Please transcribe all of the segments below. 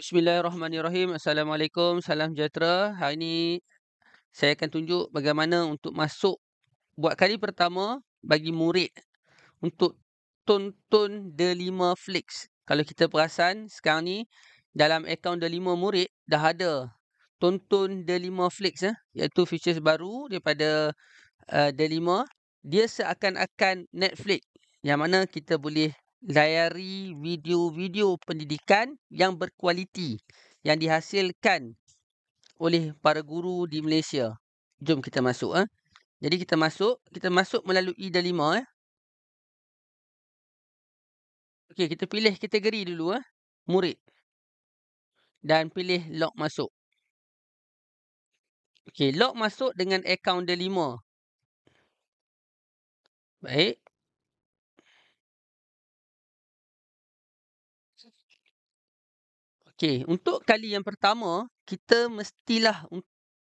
Bismillahirrahmanirrahim. Assalamualaikum, salam sejahtera. Hari ini saya akan tunjuk bagaimana untuk masuk buat kali pertama bagi murid untuk tonton Delima Flix. Kalau kita perasan sekarang ni dalam akaun Delima murid dah ada tonton Delima Flix iaitu features baru daripada Delima. Dia seakan-akan Netflix yang mana kita boleh layari video-video pendidikan yang berkualiti yang dihasilkan oleh para guru di Malaysia. Jom kita masuk. Jadi kita masuk melalui Delima. Okey, kita pilih kategori dulu murid. Dan pilih log masuk. Okey, log masuk dengan akaun Delima. Baik. Okey, untuk kali yang pertama, kita mestilah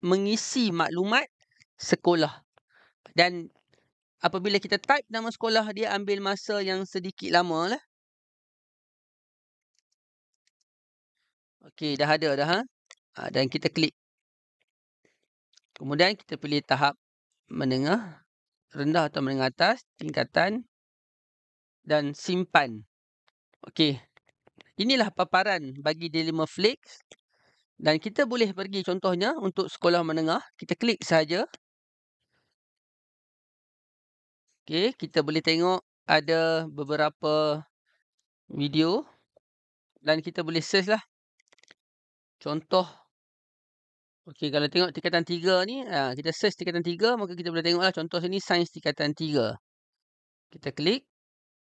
mengisi maklumat sekolah. Dan apabila kita type nama sekolah, dia ambil masa yang sedikit lama lah. Okey, dah ada dah. Dan kita klik. Kemudian kita pilih tahap menengah, rendah atau menengah atas, tingkatan dan simpan. Okey. Inilah paparan bagi Delima Flix. Dan kita boleh pergi contohnya untuk sekolah menengah. Kita klik saja. Okey, kita boleh tengok ada beberapa video. Dan kita boleh search lah. Contoh. Okey, kalau tengok tingkatan 3 ni. Kita search tingkatan 3. Maka kita boleh tengok lah. Contoh sini sains tingkatan 3. Kita klik.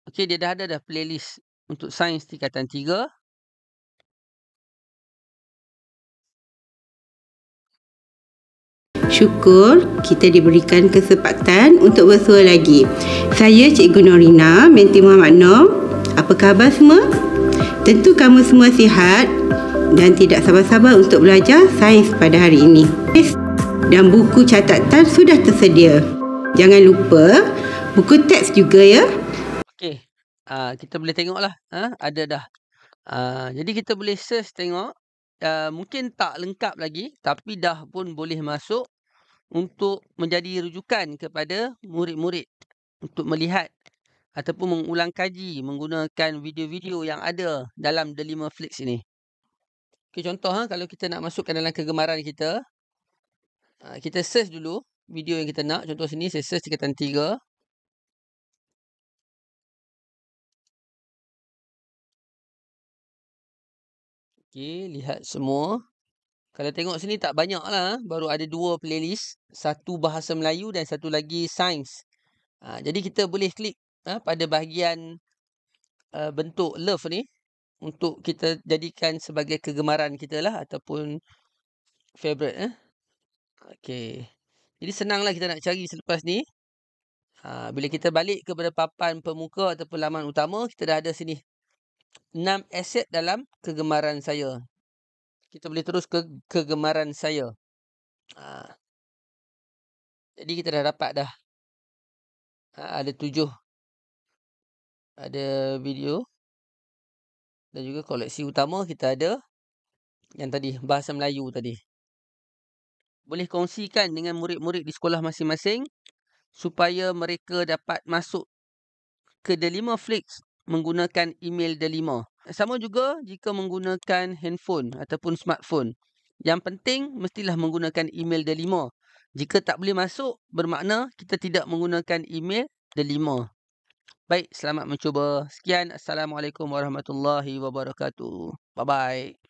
Okey, dia dah ada playlist untuk sains tingkatan 3. Syukur kita diberikan kesempatan untuk bersua lagi. Saya Cikgu Norina binti Muhammad Nom. Apa khabar semua? Tentu kamu semua sihat dan tidak sabar-sabar untuk belajar sains pada hari ini. Dan buku catatan sudah tersedia. Jangan lupa buku teks juga ya. Okey. Kita boleh tengoklah. Ada dah. Jadi kita boleh search tengok. Mungkin tak lengkap lagi. Tapi dah pun boleh masuk. Untuk menjadi rujukan kepada murid-murid. Untuk melihat. Ataupun mengulang kaji. Menggunakan video-video yang ada dalam Delima Flix ini. Okey, contoh kalau kita nak masukkan dalam kegemaran kita. Kita search dulu. Video yang kita nak. Contoh sini saya search tingkatan 3. Okey, lihat semua. Kalau tengok sini tak banyak lah. Baru ada 2 playlist. Satu bahasa Melayu dan satu lagi sains. Jadi kita boleh klik pada bahagian bentuk love ni. Untuk kita jadikan sebagai kegemaran kita lah. Ataupun favorite. Okey. Jadi senanglah kita nak cari selepas ni. Bila kita balik kepada papan pemuka ataupun laman utama. Kita dah ada sini. 6 aset dalam kegemaran saya. Kita boleh terus ke kegemaran saya. Jadi kita dah dapat dah. Ada 7. Ada video. Dan juga koleksi utama kita ada. Yang tadi, bahasa Melayu tadi. Boleh kongsikan dengan murid-murid di sekolah masing-masing. Supaya mereka dapat masuk ke Delima Flix menggunakan email Delima. Sama juga jika menggunakan handphone ataupun smartphone. Yang penting mestilah menggunakan email Delima. Jika tak boleh masuk, bermakna kita tidak menggunakan email Delima. Baik, selamat mencuba. Sekian. Assalamualaikum warahmatullahi wabarakatuh. Bye-bye.